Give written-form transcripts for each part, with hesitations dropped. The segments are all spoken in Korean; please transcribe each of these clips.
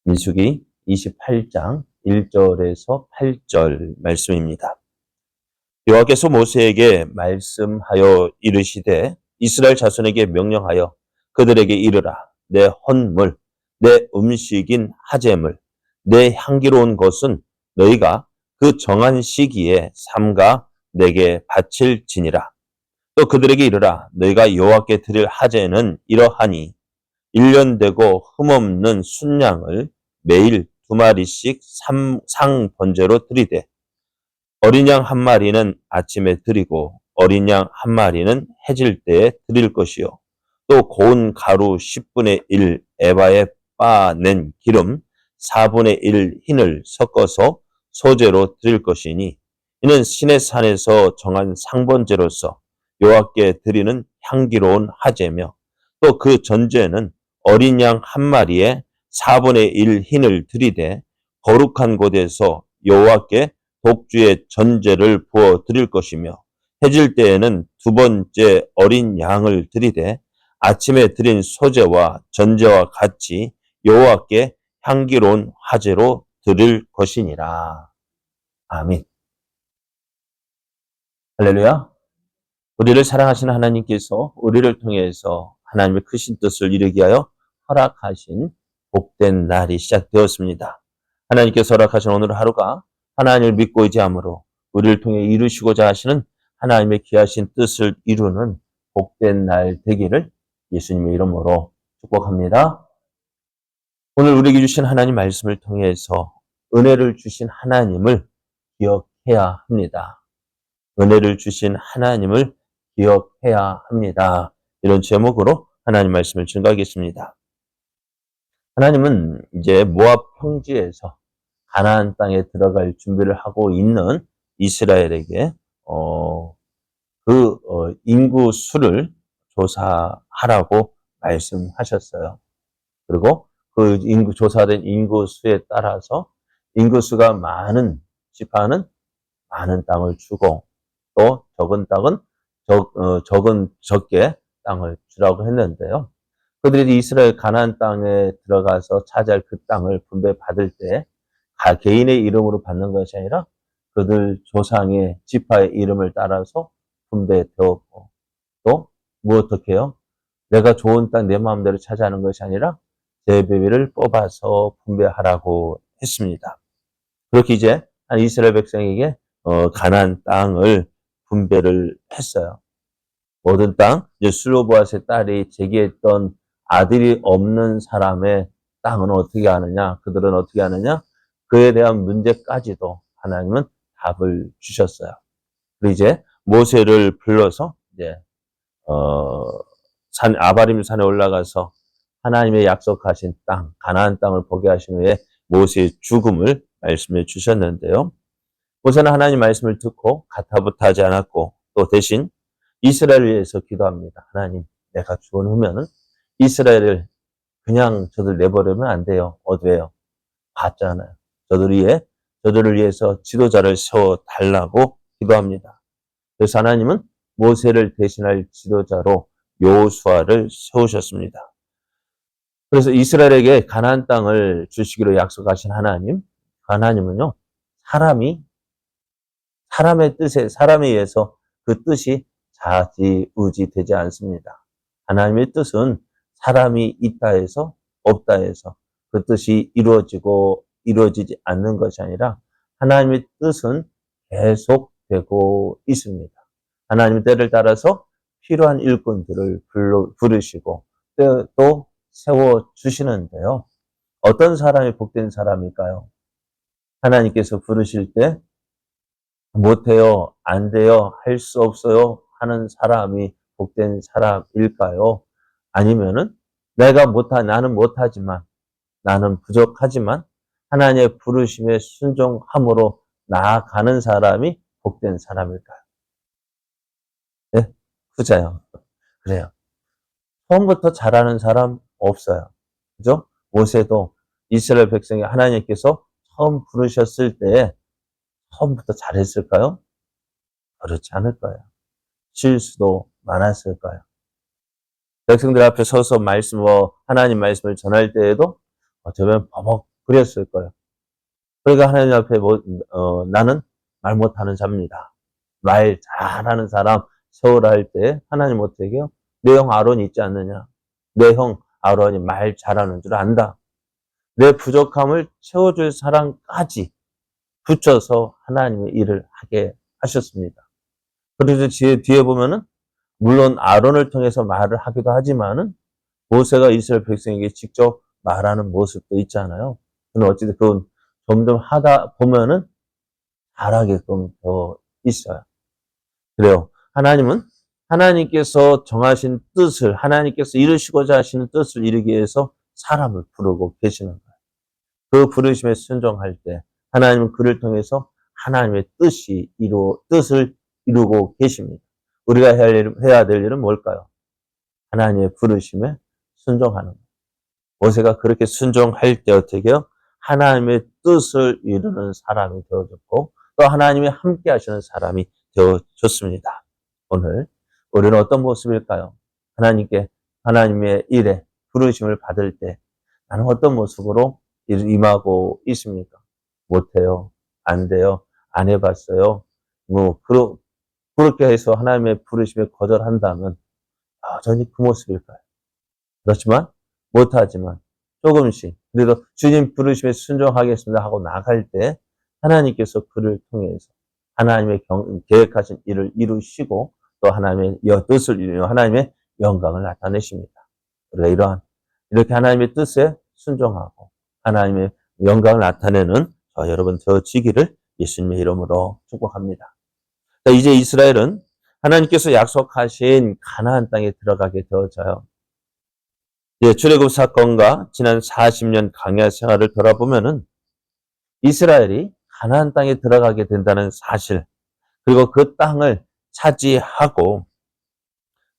민수기 28장 1절에서 8절 말씀입니다. 여호와께서 모세에게 말씀하여 이르시되 이스라엘 자손에게 명령하여 그들에게 이르라. 내 헌물, 내 음식인 화제물, 내 향기로운 것은 너희가 그 정한 시기에 삼가 내게 바칠지니라. 또 그들에게 이르라. 너희가 여호와께 드릴 화제는 이러하니 1년 되고 흠없는 순양을 매일 2마리씩 상번제로 드리되 어린 양 1마리는 아침에 드리고 어린 양 1마리는 해질 때에 드릴 것이요. 또 고운 가루 10분의 1 에바에 빻아낸 기름 4분의 1 흰을 섞어서 소제로 드릴 것이니 이는 시내 산에서 정한 상번제로서 여호와께 드리는 향기로운 화제며 또 그 전제는 어린 양 1마리에 4분의 1 흰을 드리되 거룩한 곳에서 여호와께 독주의 전제를 부어 드릴 것이며 해질 때에는 2번째 어린 양을 드리되 아침에 드린 소제와 전제와 같이 여호와께 향기로운 화제로 드릴 것이니라. 아멘. 할렐루야. 우리를 사랑하시는 하나님께서 우리를 통해서 하나님의 크신 뜻을 이루기 위하여 허락하신 복된 날이 시작되었습니다. 하나님께서 허락하신 오늘 하루가 하나님을 믿고 의지함으로 우리를 통해 이루시고자 하시는 하나님의 귀하신 뜻을 이루는 복된 날 되기를 예수님의 이름으로 축복합니다. 오늘 우리에게 주신 하나님 말씀을 통해서 은혜를 주신 하나님을 기억해야 합니다. 은혜를 주신 하나님을 기억해야 합니다. 이런 제목으로 하나님 말씀을 증거하겠습니다. 하나님은 이제 모압 평지에서 가나안 땅에 들어갈 준비를 하고 있는 이스라엘에게 인구 수를 조사하라고 말씀하셨어요. 그리고 그 조사된 인구 수에 따라서 인구 수가 많은 지파는 많은 땅을 주고 또 적은 땅은 적게 땅을 주라고 했는데요. 그들이 이스라엘 가나안 땅에 들어가서 차지할 그 땅을 분배받을 때 개인의 이름으로 받는 것이 아니라 그들 조상의 지파의 이름을 따라서 분배되었고 또 어떻게 해요? 내가 좋은 땅 내 마음대로 차지하는 것이 아니라 제비를 뽑아서 분배하라고 했습니다. 그렇게 이제 이스라엘 백성에게 가나안 땅을 분배를 했어요. 모든 땅, 이제 슬로보아스의 딸이 제기했던 아들이 없는 사람의 땅은 어떻게 하느냐, 그들은 어떻게 하느냐, 그에 대한 문제까지도 하나님은 답을 주셨어요. 그리고 이제 모세를 불러서 이제 아바림 산에 올라가서 하나님의 약속하신 땅, 가나안 땅을 보게 하신 후에 모세의 죽음을 말씀해 주셨는데요. 모세는 하나님 말씀을 듣고 가타부타하지 않았고 또 대신 이스라엘을 위해서 기도합니다. 하나님, 내가 죽은 후면은 이스라엘을 그냥 저들 내버리면 안 돼요. 어디에요? 봤잖아요. 저들을 위해서 지도자를 세워달라고 기도합니다. 그래서 하나님은 모세를 대신할 지도자로 여호수아를 세우셨습니다. 그래서 이스라엘에게 가나안 땅을 주시기로 약속하신 하나님은요, 사람의 뜻에, 사람에 의해서 그 뜻이 좌지우지되지 않습니다. 하나님의 뜻은 사람이 있다 해서 없다 해서 그 뜻이 이루어지지 않는 것이 아니라 하나님의 뜻은 계속되고 있습니다. 하나님의 때를 따라서 필요한 일꾼들을 부르시고 또 세워주시는데요. 어떤 사람이 복된 사람일까요? 하나님께서 부르실 때 못해요, 안 돼요, 할 수 없어요 하는 사람이 복된 사람일까요? 아니면은 나는 못하지만, 나는 부족하지만 하나님의 부르심에 순종함으로 나아가는 사람이 복된 사람일까요? 네? 후자요. 그래요. 처음부터 잘하는 사람 없어요. 그죠? 모세도 이스라엘 백성이 하나님께서 처음 부르셨을 때 처음부터 잘했을까요? 그렇지 않을 거예요. 실수도 많았을 거예요. 백성들 앞에 서서 하나님 말씀을 전할 때에도 어쩌면 그랬을 거예요. 그러니까 하나님 앞에 나는 말 못하는 자입니다. 말 잘하는 사람 세우라 할 때 하나님 어떻게 해요? 내 형 아론이 있지 않느냐? 내 형 아론이 말 잘하는 줄 안다. 내 부족함을 채워줄 사람까지 붙여서 하나님의 일을 하게 하셨습니다. 그래서 뒤에 보면은 물론 아론을 통해서 말을 하기도 하지만은 모세가 이스라엘 백성에게 직접 말하는 모습도 있잖아요. 근데 어쨌든 그건 점점 하다 보면은 잘하게끔 더 있어요. 그래요. 하나님께서 정하신 뜻을, 하나님께서 이루시고자 하시는 뜻을 이루기 위해서 사람을 부르고 계시는 거예요. 그 부르심에 순종할 때 하나님은 그를 통해서 하나님의 뜻을 이루고 계십니다. 우리가 해야 될 일은 뭘까요? 하나님의 부르심에 순종하는 거예요. 모세가 그렇게 순종할 때 어떻게 해요? 하나님의 뜻을 이루는 사람이 되어졌고 또 하나님이 함께 하시는 사람이 되어졌습니다. 오늘 우리는 어떤 모습일까요? 하나님의 일에 부르심을 받을 때 나는 어떤 모습으로 임하고 있습니까? 못해요. 안 돼요. 안 해봤어요. 그렇게 해서 하나님의 부르심에 거절한다면 여전히 그 모습일까요? 그렇지만 못하지만 조금씩 그래도 주님 부르심에 순종하겠습니다 하고 나갈 때 하나님께서 그를 통해서 하나님의 계획하신 일을 이루시고 또 하나님의 뜻을 이루며 하나님의 영광을 나타내십니다. 우리가 이렇게 하나님의 뜻에 순종하고 하나님의 영광을 나타내는 여러분 되어지기를 예수님의 이름으로 축복합니다. 자, 이제 이스라엘은 하나님께서 약속하신 가나안 땅에 들어가게 되어져요. 출애굽 사건과 지난 40년 광야 생활을 돌아보면은 이스라엘이 가나안 땅에 들어가게 된다는 사실, 그리고 그 땅을 차지하고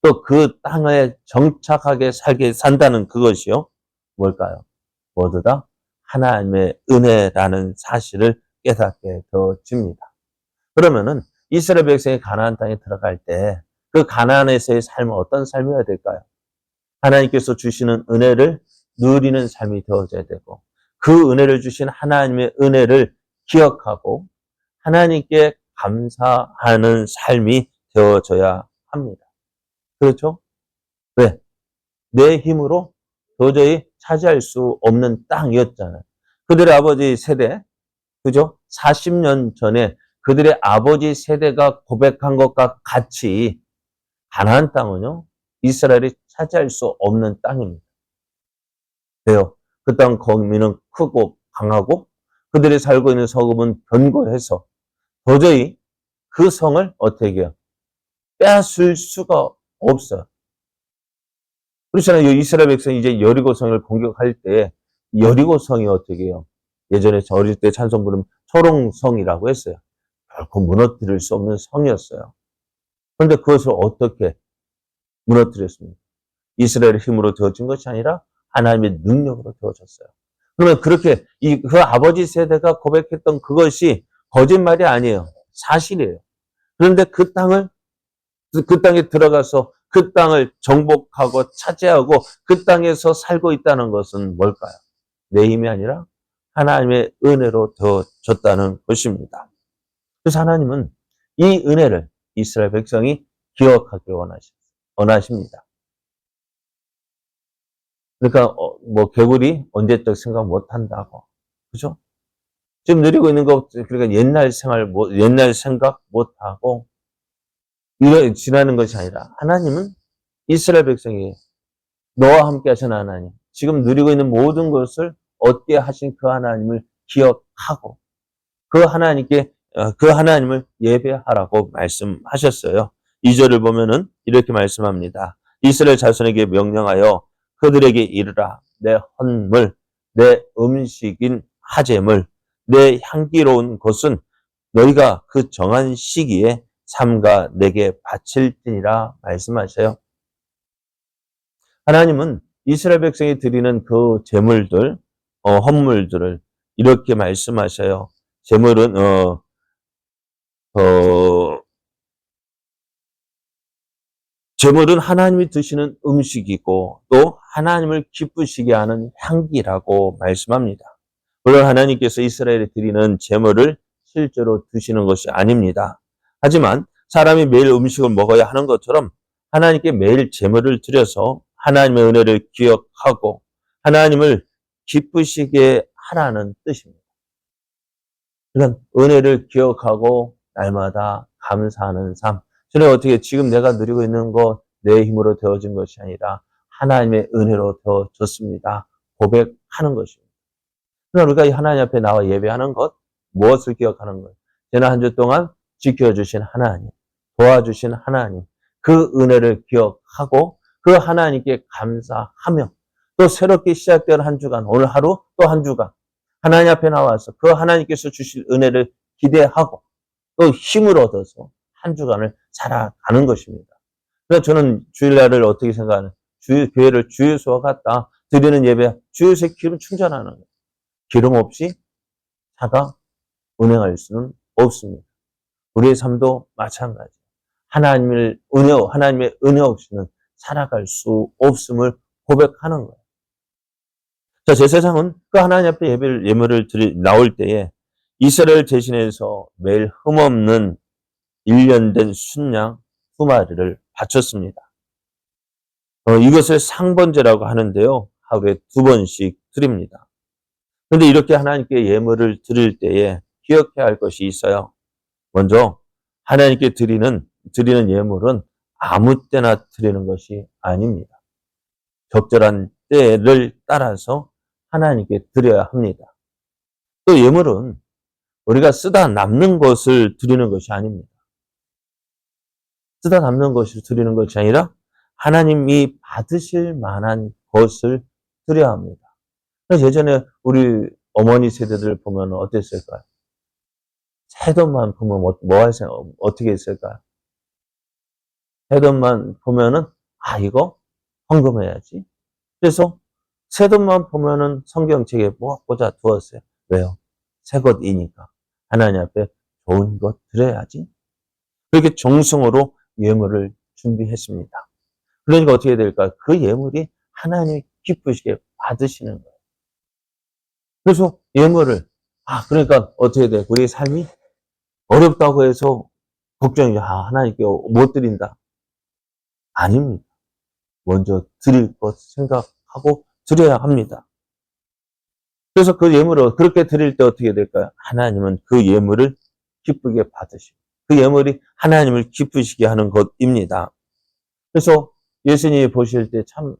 또 그 땅에 정착하게 산다는 그것이요. 뭘까요? 모두 다 하나님의 은혜라는 사실을 깨닫게 되어집니다. 그러면은 이스라엘 백성이 가나안 땅에 들어갈 때 그 가나안에서의 삶은 어떤 삶이어야 될까요? 하나님께서 주시는 은혜를 누리는 삶이 되어져야 되고 그 은혜를 주신 하나님의 은혜를 기억하고 하나님께 감사하는 삶이 되어져야 합니다. 그렇죠? 왜? 내 힘으로 도저히 차지할 수 없는 땅이었잖아요. 그들의 아버지 세대, 그죠? 40년 전에 그들의 아버지 세대가 고백한 것과 같이 가나안 땅은요, 이스라엘이 차지할 수 없는 땅입니다. 왜요? 그 땅 거민은 크고 강하고 그들이 살고 있는 성읍은 견고해서 도저히 그 성을 어떻게 해요? 빼앗을 수가 없어요. 그렇잖아요. 이스라엘 백성이 이제 여리고성을 공격할 때 여리고성이 어떻게 해요? 예전에 저 어릴 때 찬송 부르면 초롱성이라고 했어요. 결코 무너뜨릴 수 없는 성이었어요. 그런데 그것을 어떻게 무너뜨렸습니까? 이스라엘의 힘으로 되어진 것이 아니라 하나님의 능력으로 되어졌어요. 그러면 그렇게 그 아버지 세대가 고백했던 그것이 거짓말이 아니에요. 사실이에요. 그런데 그 땅에 들어가서 그 땅을 정복하고 차지하고 그 땅에서 살고 있다는 것은 뭘까요? 내 힘이 아니라 하나님의 은혜로 되어졌다는 것입니다. 그래서 하나님은 이 은혜를 이스라엘 백성이 기억하길 원하십니다. 그러니까 개구리 언제적 생각 못 한다고. 그죠? 지금 누리고 있는 거 그러니까 옛날 생각 못 하고 지나는 것이 아니라 하나님은 이스라엘 백성이 너와 함께 하신 하나님, 지금 누리고 있는 모든 것을 얻게 하신 그 하나님을 기억하고 그 하나님을 예배하라고 말씀하셨어요. 2절을 보면은 이렇게 말씀합니다. 이스라엘 자손에게 명령하여 그들에게 이르라. 내 헌물, 내 음식인 화제물, 내 향기로운 것은 너희가 그 정한 시기에 삼가 내게 바칠지니라 말씀하셔요. 하나님은 이스라엘 백성이 드리는 그 제물들, 헌물들을 이렇게 말씀하셔요. 제물은 제물은 하나님이 드시는 음식이고 또 하나님을 기쁘시게 하는 향기라고 말씀합니다. 물론 하나님께서 이스라엘에 드리는 제물을 실제로 드시는 것이 아닙니다. 하지만 사람이 매일 음식을 먹어야 하는 것처럼 하나님께 매일 제물을 드려서 하나님의 은혜를 기억하고 하나님을 기쁘시게 하라는 뜻입니다. 그러니까 은혜를 기억하고 날마다 감사하는 삶. 저는 어떻게 지금 내가 누리고 있는 것 내 힘으로 되어진 것이 아니라 하나님의 은혜로 되어졌습니다. 고백하는 것입니다. 그러나 우리가 하나님 앞에 나와 예배하는 것, 무엇을 기억하는 것? 지난 한 주 동안 지켜주신 하나님, 도와주신 하나님, 그 은혜를 기억하고 그 하나님께 감사하며 또 새롭게 시작되는 한 주간, 오늘 하루 또 한 주간 하나님 앞에 나와서 그 하나님께서 주실 은혜를 기대하고 또 힘을 얻어서 한 주간을 살아가는 것입니다. 그래서 저는 주일날을 어떻게 생각하는? 교회를 주유소와 같다. 드리는 예배, 주유소에 기름 충전하는 거예요. 기름 없이 차가 운행할 수는 없습니다. 우리의 삶도 마찬가지. 하나님의 은혜 없이는 살아갈 수 없음을 고백하는 거예요. 자, 제사장은 그 하나님 앞에 예물을 나올 때에 이스라엘 대신해서 매일 흠없는 1년 된 순양 2마리를 바쳤습니다. 이것을 상번제라고 하는데요. 하루에 2번씩 드립니다. 그런데 이렇게 하나님께 예물을 드릴 때에 기억해야 할 것이 있어요. 먼저 하나님께 드리는 예물은 아무 때나 드리는 것이 아닙니다. 적절한 때를 따라서 하나님께 드려야 합니다. 또 예물은 우리가 쓰다 남는 것을 드리는 것이 아닙니다. 쓰다 남는 것을 드리는 것이 아니라 하나님이 받으실 만한 것을 드려야 합니다. 그래서 예전에 우리 어머니 세대들 보면 어땠을까요? 새돈만 보면 어떻게 했을까요? 새돈만 보면은 이거 헌금해야지. 그래서 새돈만 보면은 성경책에 꽂아 두었어요. 왜요? 새것이니까 하나님 앞에 좋은 것 드려야지. 그렇게 정성으로 예물을 준비했습니다. 그러니까 어떻게 될까요? 그 예물이 하나님이 기쁘시게 받으시는 거예요. 그래서 예물을 그러니까 어떻게 돼? 우리의 삶이 어렵다고 해서 걱정이 하나님께 못 드린다. 아닙니다. 먼저 드릴 것 생각하고 드려야 합니다. 그래서 그 예물을 그렇게 드릴 때 어떻게 될까요? 하나님은 그 예물을 기쁘게 받으시고 그 예물이 하나님을 기쁘시게 하는 것입니다. 그래서 예수님이 보실 때 참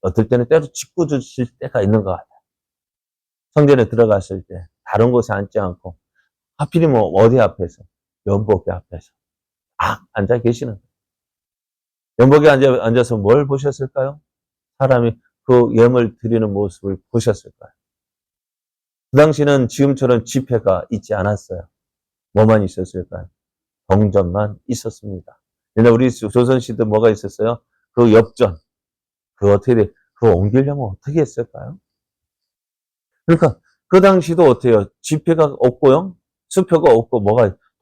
어떨 때는 때로 짓궂으실 때가 있는 것 같아요. 성전에 들어갔을 때 다른 곳에 앉지 않고 하필이면 어디 앞에서? 연복의 앞에서 앉아 계시는 거예요. 연복에 앉아서 뭘 보셨을까요? 사람이 그 예물 드리는 모습을 보셨을까요? 그 당시는 지금처럼 집회가 있지 않았어요. 뭐만 있었을까요? 동전만 있었습니다. 옛날 우리 조선시대 뭐가 있었어요? 그 엽전. 그거 옮기려면 어떻게 했을까요? 그러니까 그 당시도 어때요? 집회가 없고요. 수표가 없고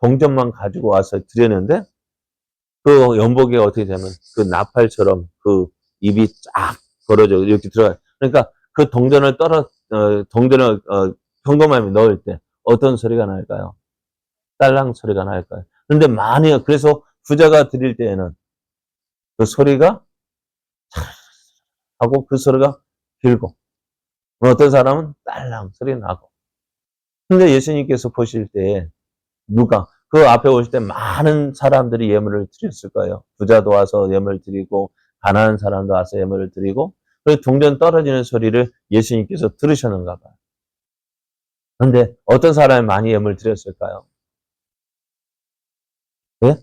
동전만 가지고 와서 드렸는데 그 연복이 어떻게 되면 그 나팔처럼 그 입이 쫙 벌어져 이렇게 들어가요. 그러니까 그 동전을 현금함에 넣을 때 어떤 소리가 날까요? 딸랑 소리가 날까요? 그런데 그래서 부자가 드릴 때에는 그 소리가 하고 그 소리가 길고 어떤 사람은 딸랑 소리 나고. 근데 예수님께서 보실 때 그 앞에 오실 때 많은 사람들이 예물을 드렸을 거예요. 부자도 와서 예물을 드리고 가난한 사람도 와서 예물을 드리고 그리고 동전 떨어지는 소리를 예수님께서 들으셨는가 봐요. 그런데 어떤 사람이 많이 예물을 드렸을까요? 네?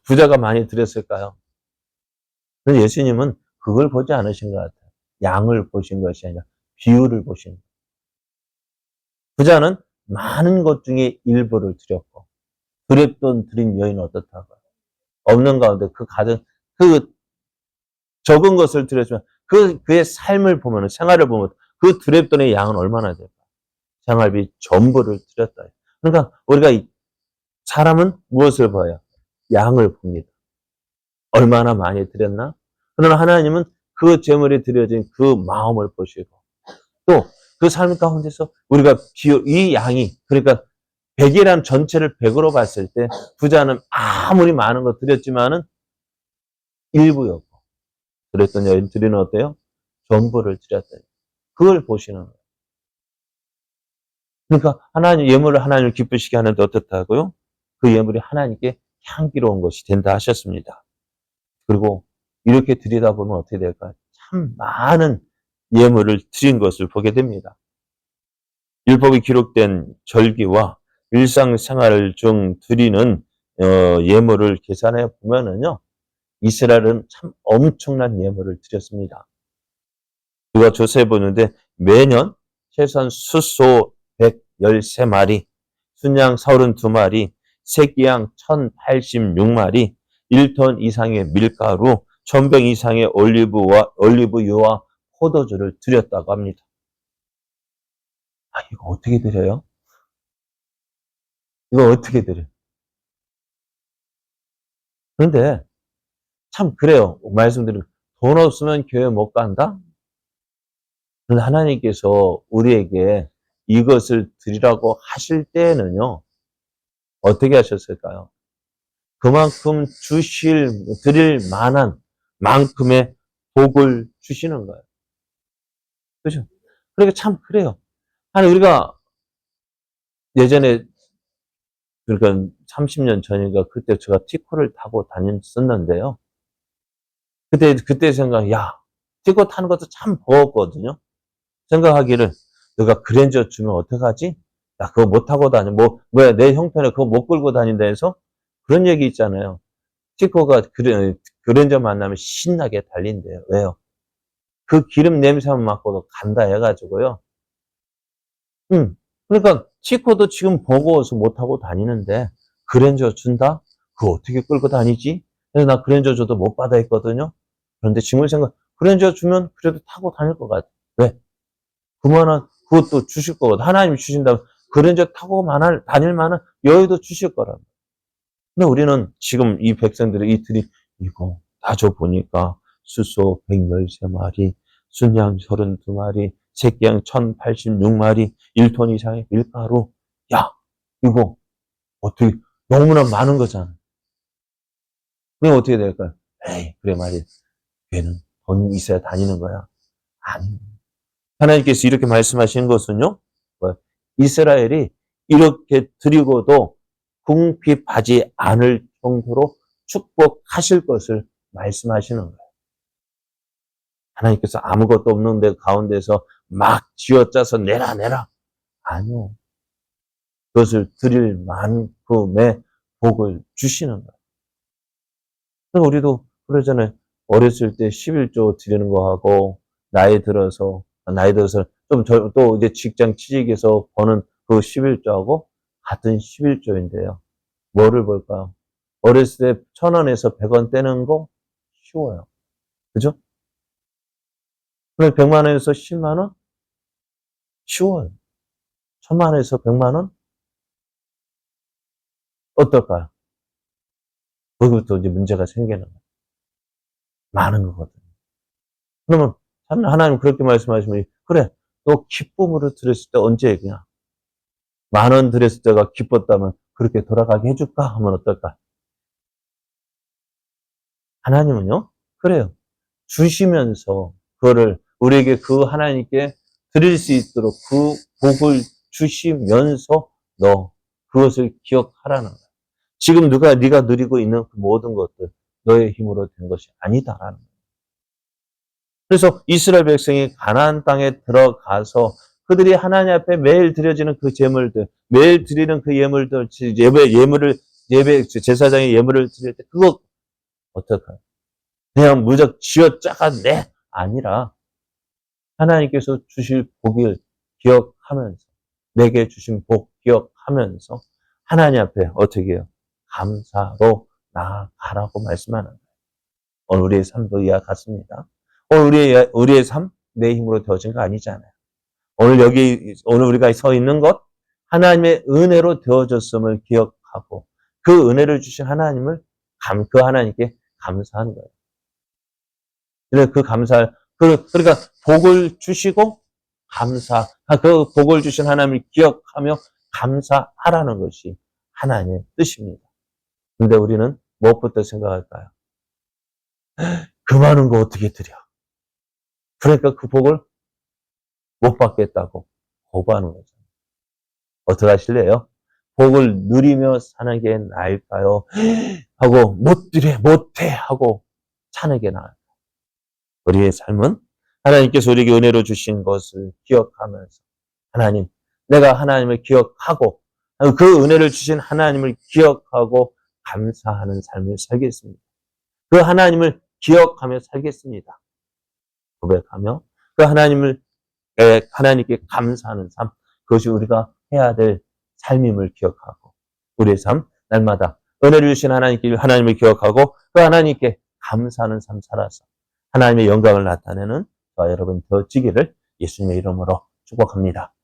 부자가 많이 드렸을까요? 그런데 예수님은 그걸 보지 않으신 것 같아요. 양을 보신 것이 아니라 비율을 보신 거예요. 부자는 많은 것 중에 일부를 드렸고 드렸던 드린 여인은 어떻다고요? 없는 가운데 그 적은 것을 드렸지만 그의 삶을 보면 생활을 보면 그 드렸던의 양은 얼마나 될까요? 생활비 전부를 드렸다. 그러니까 우리가 사람은 무엇을 봐요? 양을 봅니다. 얼마나 많이 드렸나? 그러나 하나님은 그 재물이 드려진 그 마음을 보시고 또 그 삶 가운데서 우리가 이 양이, 그러니까 100이라는 전체를 100으로 봤을 때 부자는 아무리 많은 거 드렸지만은 일부였고, 드렸던 여인들은 어때요? 전부를 드렸다. 그걸 보시는 거예요. 그러니까 하나님 예물을 하나님을 기쁘시게 하는데 어떻다고요? 그 예물이 하나님께 향기로운 것이 된다 하셨습니다. 그리고 이렇게 드리다 보면 어떻게 될까요? 참 많은 예물을 드린 것을 보게 됩니다. 율법이 기록된 절기와 일상생활 중 드리는 예물을 계산해 보면은요, 이스라엘은 참 엄청난 예물을 드렸습니다. 누가 조사해 보는데 매년 최소한 숫소 113마리, 순양 32마리, 새끼양 1086마리, 1톤 이상의 밀가루, 1000병 이상의 올리브유와 포도주를 드렸다고 합니다. 아, 이거 어떻게 드려요? 이거 어떻게 드려요? 그런데 참 그래요. 말씀드린 돈 없으면 교회 못 간다? 그런데 하나님께서 우리에게 이것을 드리라고 하실 때에는요, 어떻게 하셨을까요? 그만큼 드릴 만한 만큼의 복을 주시는 거예요. 그죠? 그러니까 참 그래요. 아니, 우리가 예전에, 그러니까 30년 전인가 그때 제가 티코를 타고 다녔었는데요. 그때 생각, 야, 티코 타는 것도 참 버겁거든요. 생각하기를, 너가 그랜저 주면 어떡하지? 나 그거 못 타고 다녀. 뭐야, 내 형편에 그거 못 끌고 다닌다 해서 그런 얘기 있잖아요. 티코가 그랜저 만나면 신나게 달린대요. 왜요? 그 기름 냄새만 맡고도 간다 해가지고요. 그러니까 티코도 지금 버거워서 못 타고 다니는데 그랜저 준다? 그거 어떻게 끌고 다니지? 그래서 나 그랜저 줘도 못 받아 했거든요. 그런데 지금 생각, 그랜저 주면 그래도 타고 다닐 것 같아. 왜? 그만한 그것도 주실 거거든. 하나님이 주신다면 그랜저 타고 다닐 만한 여유도 주실 거라고. 근데 우리는 지금 이 백성들의 이틀이 이거 다 줘 보니까 숫소 113마리, 순양 32마리, 새끼양 1086마리, 1톤 이상의 밀가루. 야, 이거 어떻게 너무나 많은 거잖아. 그럼 어떻게 될까요? 에이, 그래 말이야. 걔는 돈 있어야 다니는 거야. 아니. 하나님께서 이렇게 말씀하시는 것은요, 이스라엘이 이렇게 드리고도 궁핍하지 않을 정도로 축복하실 것을 말씀하시는 거예요. 하나님께서 아무것도 없는 데 가운데서 막 쥐어짜서 내라. 아니요. 그것을 드릴 만큼의 복을 주시는 거예요. 그리고 우리도 그러잖아요. 어렸을 때 11조 드리는 거하고 나이 들어서 또 이제 직장 취직해서 버는 그 11조하고 같은 11조인데요. 뭐를 볼까요? 어렸을 때 1,000원에서 100원 떼는 거 쉬워요. 그죠? 그럼 100만 원에서 10만 원? 쉬워요. 1,000만 원에서 100만 원? 어떨까요? 거기부터 이제 문제가 생기는 거예요. 많은 거거든요. 그러면 하나님 그렇게 말씀하시면, 그래, 너 기쁨으로 드렸을 때 언제 얘기냐? 10,000원 드렸을 때가 기뻤다면 그렇게 돌아가게 해줄까? 하면 어떨까? 하나님은요, 그래요. 주시면서 그거를 우리에게 그 하나님께 드릴 수 있도록 그 복을 주시면서 너 그것을 기억하라는 거야. 지금 네가 누리고 있는 그 모든 것들 너의 힘으로 된 것이 아니다라는 거야. 그래서 이스라엘 백성이 가나안 땅에 들어가서 그들이 하나님 앞에 매일 드려지는 그 제물들, 매일 드리는 그 예물들, 제사장의 예물을 드릴 때 그거 어떡할까요? 그냥 무적 쥐어짜가 아니라 하나님께서 주실 복을 기억하면서 내게 주신 복 기억하면서 하나님 앞에 어떻게 해요? 감사로 나아가라고 말씀하는 거예요. 오늘 우리의 삶도 이와 같습니다. 오늘 우리의 삶, 내 힘으로 되어진 거 아니잖아요. 오늘 우리가 서 있는 것, 하나님의 은혜로 되어졌음을 기억하고 그 은혜를 주신 하나님을 그 하나님께 감사하는 거예요. 그러니까 복을 주시고 그 복을 주신 하나님을 기억하며 감사하라는 것이 하나님의 뜻입니다. 근데 우리는 무엇부터 생각할까요? 그 많은 거 어떻게 드려? 그러니까 그 복을 못 받겠다고 거부하는 거죠. 어떻게 하실래요? 복을 누리며 사는 게 나을까요? 하고 못해 하고 사는 게 나을까요? 우리의 삶은 하나님께서 우리에게 은혜로 주신 것을 기억하면서 하나님, 내가 하나님을 기억하고 그 은혜를 주신 하나님을 기억하고 감사하는 삶을 살겠습니다. 그 하나님을 기억하며 살겠습니다. 고백하며 그 하나님께 감사하는 삶, 그것이 우리가 해야 될 삶임을 기억하고 우리의 삶, 날마다 은혜를 주신 하나님을 기억하고 그 하나님께 감사하는 삶 살아서 하나님의 영광을 나타내는 저와 여러분 되어지기를 예수님의 이름으로 축복합니다.